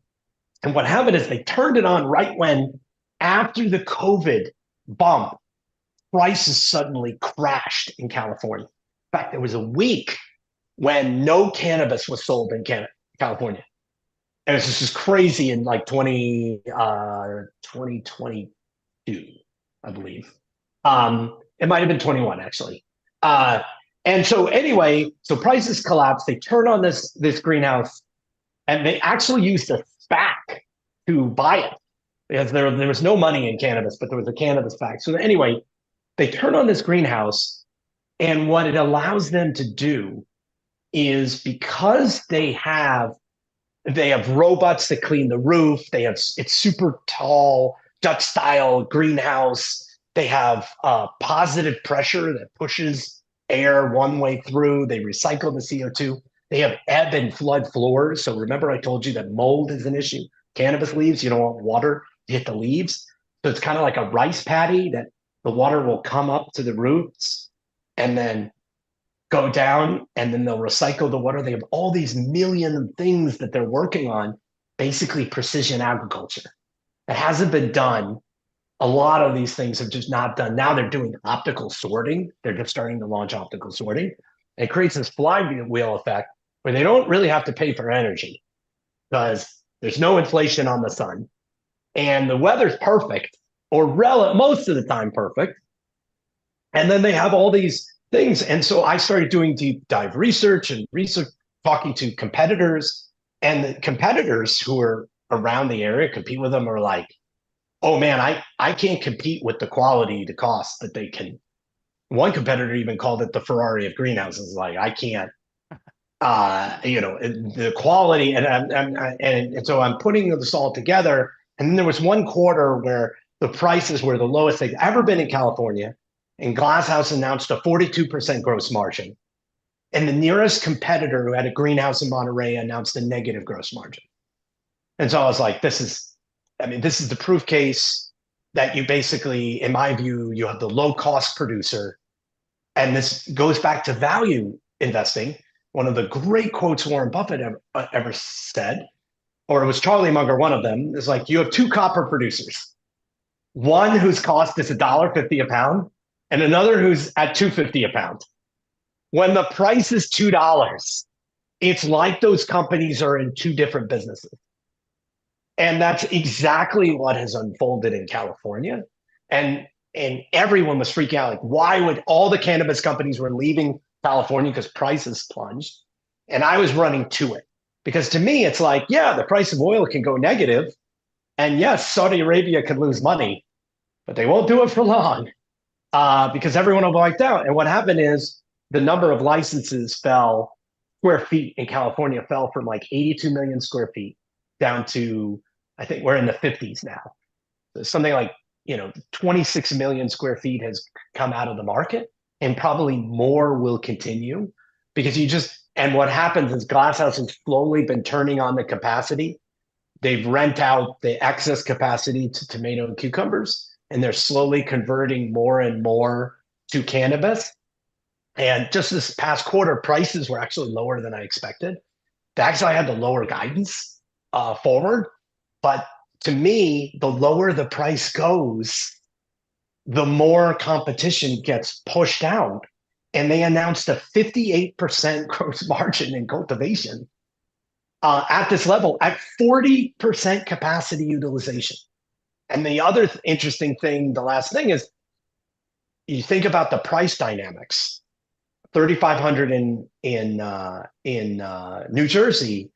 And what happened is they turned it on right when, after the COVID bump, prices suddenly crashed in California. In fact, there was a week when no cannabis was sold in California. And it was just crazy in like 2022, I believe. It might have been 21, actually. And so anyway, so prices collapsed. They turn on this greenhouse, and they actually used a SPAC to buy it because there was no money in cannabis, but there was a cannabis SPAC. So anyway, they turn on this greenhouse, and what it allows them to do is, because they have robots that clean the roof. It's super tall Dutch style greenhouse. They have positive pressure that pushes air one way through. They recycle the CO2. They have ebb and flood floors. So remember I told you that mold is an issue. Cannabis leaves, you don't want water to hit the leaves. So it's kind of like a rice paddy that the water will come up to the roots and then go down, and then they'll recycle the water. They have all these million things that they're working on, basically precision agriculture. It hasn't been done. A lot of these things have just not done. Now they're doing optical sorting. They're just starting to launch optical sorting. It creates this flywheel effect where they don't really have to pay for energy because there's no inflation on the sun. And the weather's perfect, or most of the time perfect. And then they have all these things. And so I started doing deep dive research, talking to competitors, and the competitors who are around the area, compete with them, are like, oh man, I can't compete with the quality, the cost that they can. One competitor even called it the Ferrari of greenhouses. Like, I can't, the quality, and so I'm putting this all together. And then there was one quarter where the prices were the lowest they've ever been in California, and Glasshouse announced a 42% gross margin. And the nearest competitor, who had a greenhouse in Monterey, announced a negative gross margin. And so I was like, this is the proof case that you basically, in my view, you have the low cost producer. And this goes back to value investing. One of the great quotes Warren Buffett ever said, or it was Charlie Munger, one of them, is like, you have two copper producers. One whose cost is $1.50 a pound, and another who's at $2.50 a pound. When the price is $2, it's like those companies are in two different businesses. And that's exactly what has unfolded in California. And everyone was freaking out. Like, why would all the cannabis companies were leaving California because prices plunged? And I was running to it. Because to me, it's like, yeah, the price of oil can go negative. And yes, Saudi Arabia could lose money, but they won't do it for long because everyone will be wiped out. And what happened is the number of licenses square feet in California fell from like 82 million square feet down to, I think we're in the 50s now. So something like, 26 million square feet has come out of the market, and probably more will continue because and what happens is Glasshouse has slowly been turning on the capacity. They've rent out the excess capacity to tomato and cucumbers, and they're slowly converting more and more to cannabis. And just this past quarter, prices were actually lower than I expected. Actually, I had the lower guidance forward. But to me, the lower the price goes, the more competition gets pushed out. And they announced a 58% gross margin in cultivation at this level, at 40% capacity utilization. And the other interesting thing, the last thing is, you think about the price dynamics. 3,500 in New Jersey,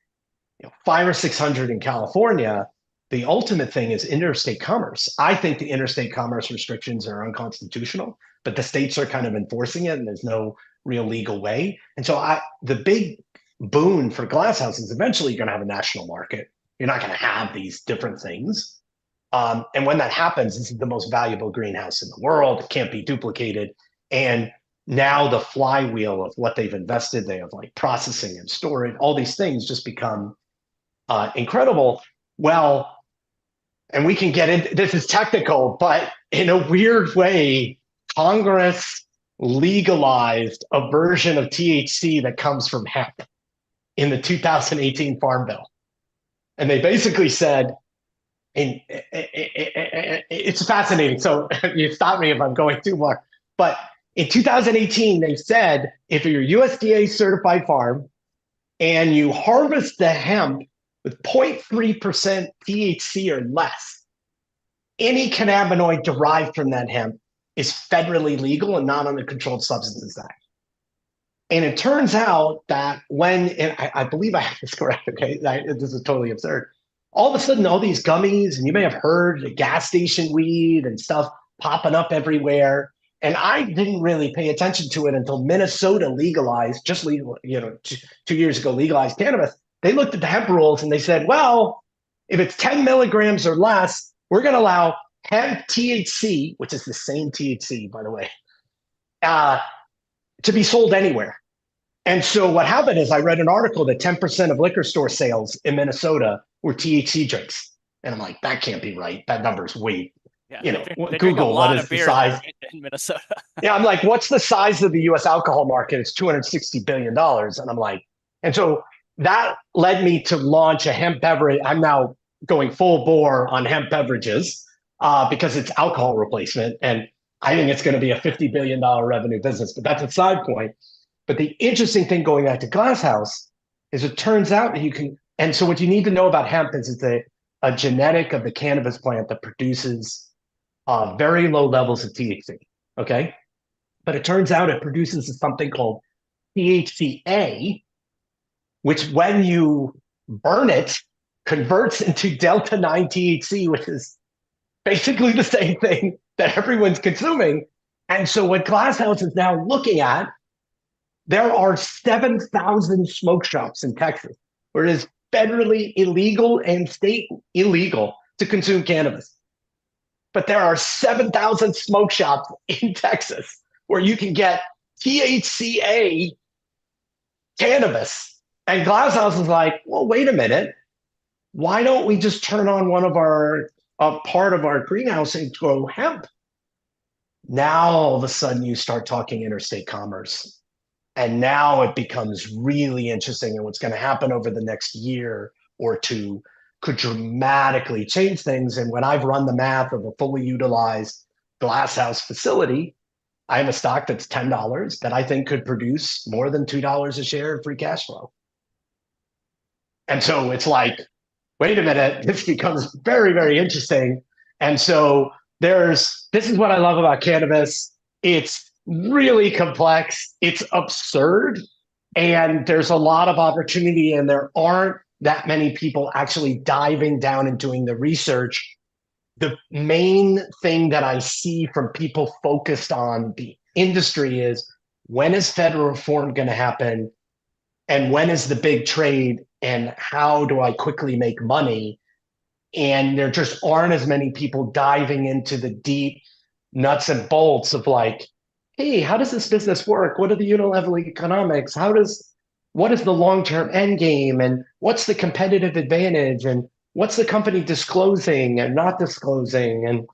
500 or 600 in California. the ultimate thing is interstate commerce. I think the interstate commerce restrictions are unconstitutional, but the states are kind of enforcing it, and there's no real legal way. And so the big boon for Glasshouse is eventually you're going to have a national market. You're not going to have these different things. And when that happens, this is the most valuable greenhouse in the world. It can't be duplicated. And now the flywheel of what they've invested, they have like processing and storage, all these things just become incredible. Well, and we can get into this is technical, but in a weird way, Congress legalized a version of THC that comes from hemp in the 2018 Farm Bill. And they basically said, and it's fascinating. So you stop me if I'm going too far. But in 2018, they said if you're a USDA certified farm and you harvest the hemp with 0.3% THC or less, any cannabinoid derived from that hemp is federally legal and not under Controlled Substances Act. And it turns out that when, and I believe I have this correct, okay, this is totally absurd. All of a sudden, all these gummies, and you may have heard the gas station weed and stuff popping up everywhere. And I didn't really pay attention to it until Minnesota legalized, just legal, 2 years ago, legalized cannabis. They looked at the hemp rules and they said, well, if it's 10 milligrams or less, we're going to allow hemp THC, which is the same THC, by the way, to be sold anywhere. And so what happened is I read an article that 10% of liquor store sales in Minnesota were THC drinks. And I'm like, that can't be right. That number's way, they Google what is the size in Minnesota. Yeah, I'm like, what's the size of the US alcohol market? It's $260 billion. And I'm like, and so that led me to launch a hemp beverage. I'm now going full bore on hemp beverages because it's alcohol replacement. And I think it's going to be a $50 billion revenue business, but that's a side point. But the interesting thing going back to Glasshouse is it turns out that you can, and so what you need to know about hemp is it's a genetic of the cannabis plant that produces very low levels of THC, okay? But it turns out it produces something called THCA, which when you burn it, converts into Delta-9 THC, which is basically the same thing that everyone's consuming. And so what Glasshouse is now looking at, there are 7,000 smoke shops in Texas where it is federally illegal and state illegal to consume cannabis. But there are 7,000 smoke shops in Texas where you can get THCA cannabis. And Glasshouse is like, well, wait a minute. Why don't we just turn on one of our part of our greenhouse and grow hemp? Now all of a sudden you start talking interstate commerce. And now it becomes really interesting. And what's going to happen over the next year or two could dramatically change things. And when I've run the math of a fully utilized Glasshouse facility, I have a stock that's $10 that I think could produce more than $2 a share in free cash flow. And so it's like, wait a minute, this becomes very, very interesting. And so this is what I love about cannabis. It's really complex. It's absurd. And there's a lot of opportunity, and there aren't that many people actually diving down and doing the research. The main thing that I see from people focused on the industry is, when is federal reform going to happen? And when is the big trade? And how do I quickly make money? And there just aren't as many people diving into the deep nuts and bolts of like, hey, how does this business work? What are the unilevel economics? What is the long-term end game? And what's the competitive advantage? And what's the company disclosing and not disclosing? And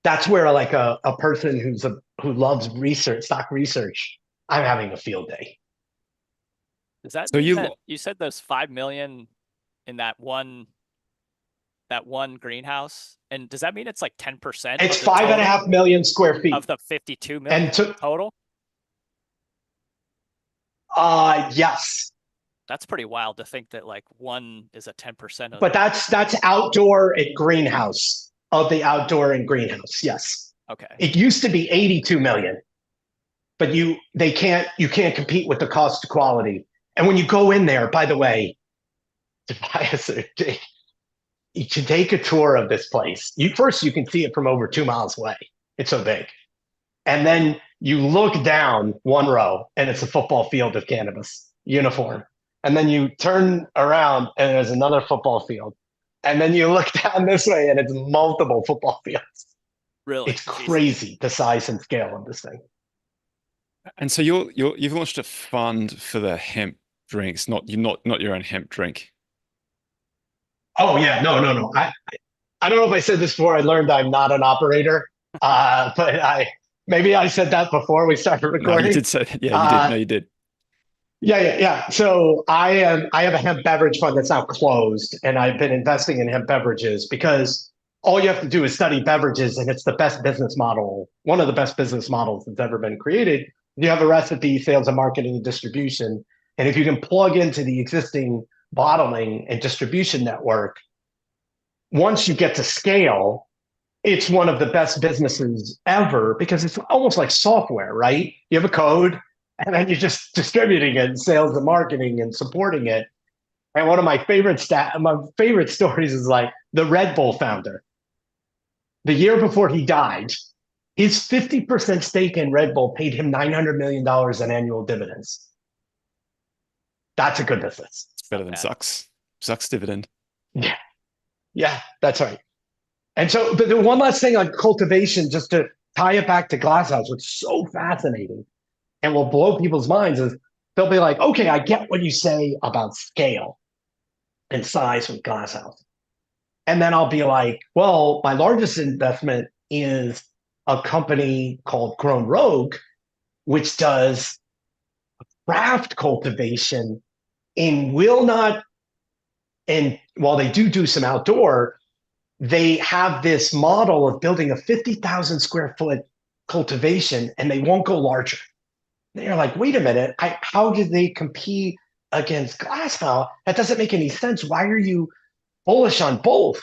that's where like a person who loves research, stock research, I'm having a field day. Does that So mean that you said there's 5 million in that one greenhouse? And does that mean it's like 10%? It's 5.5 million square feet of the 52 million total? Yes. That's pretty wild to think that like one is a 10% of. But that's outdoor and greenhouse of the outdoor and greenhouse. Yes. Okay. It used to be 82 million, but you can't compete with the cost of quality. And when you go in there, by the way, Tobias, you can take a tour of this place. First, you can see it from over 2 miles away. It's so big. And then you look down one row and it's a football field of cannabis uniform. And then you turn around and there's another football field. And then you look down this way and it's multiple football fields. Really? It's Jeez. crazy the size and scale of this thing. And so you've launched a fund for the hemp drinks, not your own hemp drink. Oh yeah, no. I don't know if I said this before. I learned I'm not an operator, but maybe I said that before we started No, you recording. did say that. Yeah, you did. Uh, No, you did. yeah. So I have a hemp beverage fund that's now closed, and I've been investing in hemp beverages because all you have to do is study beverages, and it's the best business model, one of the best business models that's ever been created. You have a recipe, sales and marketing and distribution, and if you can plug into the existing bottling and distribution network, once you get to scale, it's one of the best businesses ever because it's almost like software, right? You have a code and then you're just distributing it in sales and marketing and supporting it. And one of my favorite stories is like the Red Bull founder. The year before he died, his 50% stake in Red Bull paid him $900 million in annual dividends. That's a good business. It's better than bad. Zuck's. Zuck's dividend. Yeah, that's right. And so, but the one last thing on cultivation, just to tie it back to Glasshouse, what's so fascinating and will blow people's minds is they'll be like, okay, I get what you say about scale and size with Glasshouse. And then I'll be like, well, my largest investment is a company called Grown Rogue, which does craft cultivation and will not, and while they do some outdoor, they have this model of building a 50,000 square foot cultivation and they won't go larger. They're like, wait a minute, how did they compete against Glasshouse? That doesn't make any sense. Why are you bullish on both?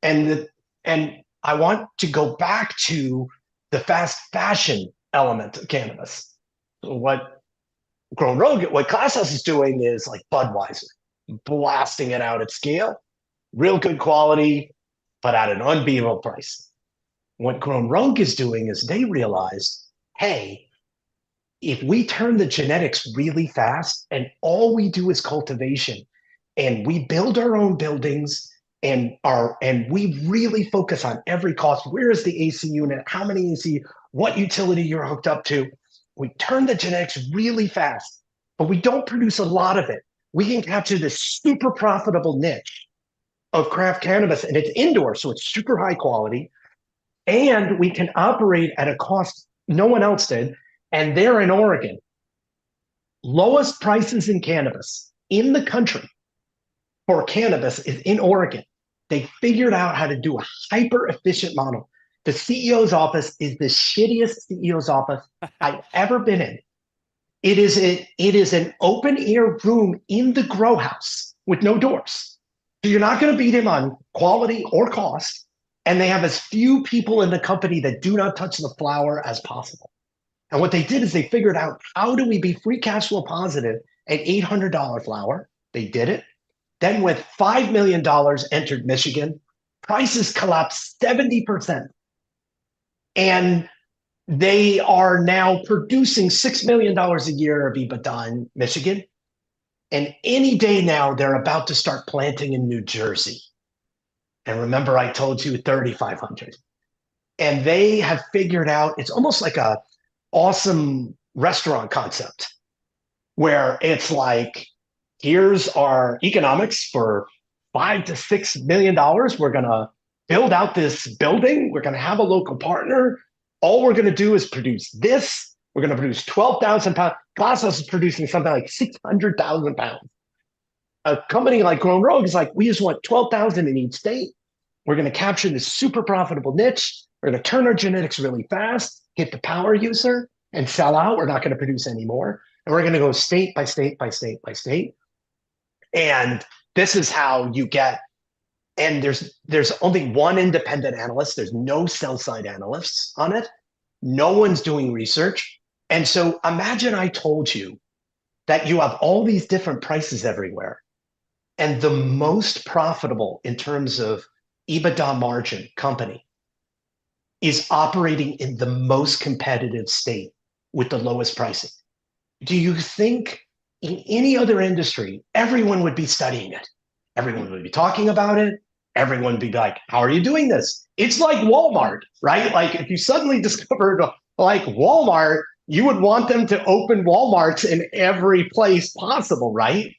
And I want to go back to the fast fashion element of cannabis. What Grown Rogue, what Glasshouse is doing is like Budweiser, blasting it out at scale, real good quality, but at an unbeatable price. What Grown Rogue is doing is they realized, hey, if we turn the genetics really fast and all we do is cultivation and we build our own buildings and we really focus on every cost, where is the AC unit, how many AC, what utility you're hooked up to, we turn the genetics really fast, but we don't produce a lot of it. We can capture this super profitable niche of craft cannabis, and it's indoor, so it's super high quality, and we can operate at a cost no one else did, and they're in Oregon. Lowest prices in cannabis in the country for cannabis is in Oregon. They figured out how to do a hyper efficient model. The CEO's office is the shittiest CEO's office I've ever been in. It is an open air room in the grow house with no doors. So you're not going to beat him on quality or cost. And they have as few people in the company that do not touch the flower as possible. And what they did is they figured out, how do we be free cash flow positive at $800 flower? They did it. Then with $5 million entered Michigan. Prices collapsed 70%. And they are now producing $6 million a year of EBITDA in Michigan. And any day now, they're about to start planting in New Jersey. And remember, I told you 3,500. And they have figured out, it's almost like a awesome restaurant concept where it's like, here's our economics for $5 to $6 million. We're going to build out this building. We're going to have a local partner. All we're going to do is produce this. We're going to produce 12,000 pounds. Glasshouse is producing something like 600,000 pounds. A company like Grown Rogue is like, we just want 12,000 in each state. We're going to capture this super profitable niche. We're going to turn our genetics really fast, hit the power user, and sell out. We're not going to produce anymore. And we're going to go state by state by state by state. And this is how you get, and there's only one independent analyst. There's no sell side analysts on it. No one's doing research. And so imagine I told you that you have all these different prices everywhere. And the most profitable in terms of EBITDA margin company is operating in the most competitive state with the lowest pricing. Do you think in any other industry, everyone would be studying it? Everyone would be talking about it. Everyone would be like, how are you doing this? It's like Walmart, right? Like if you suddenly discovered like Walmart, you would want them to open Walmarts in every place possible, right?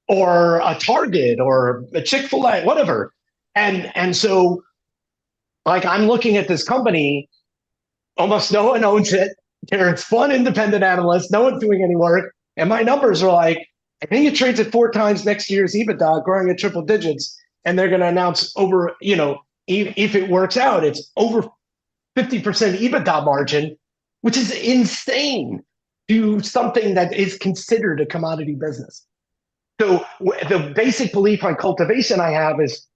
Or a Target or a Chick-fil-A, whatever. And so like I'm looking at this company, almost no one owns it. There's one independent analyst, no one's doing any work. And my numbers are like, I think it trades at 4 times next year's EBITDA, growing at triple digits. And they're going to announce over, if it works out, it's over 50% EBITDA margin, which is insane to something that is considered a commodity business. So the basic belief on cultivation I have is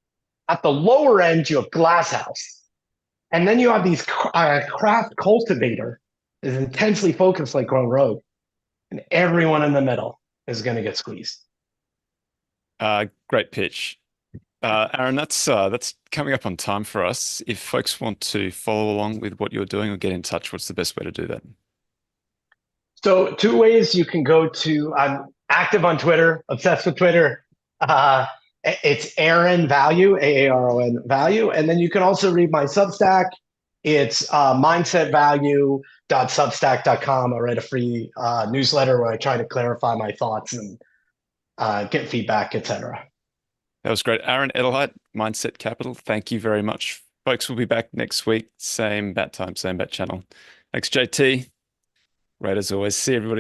at the lower end, you have glasshouse. And then you have these craft cultivator is intensely focused like Grown Rogue. And everyone in the middle is going to get squeezed. Great pitch. Aaron, that's coming up on time for us. If folks want to follow along with what you're doing or get in touch, what's the best way to do that? So 2 ways you can go to, I'm active on Twitter, obsessed with Twitter. It's Aaron Value, Aaron Value. And then you can also read my Substack. It's mindsetvalue.substack.com. I write a free newsletter where I try to clarify my thoughts and get feedback, etc. That was great. Aaron Edelheit, Mindset Capital. Thank you very much. Folks, we'll be back next week. Same bat time, same bat channel. Thanks, JT. Right as always. See everybody.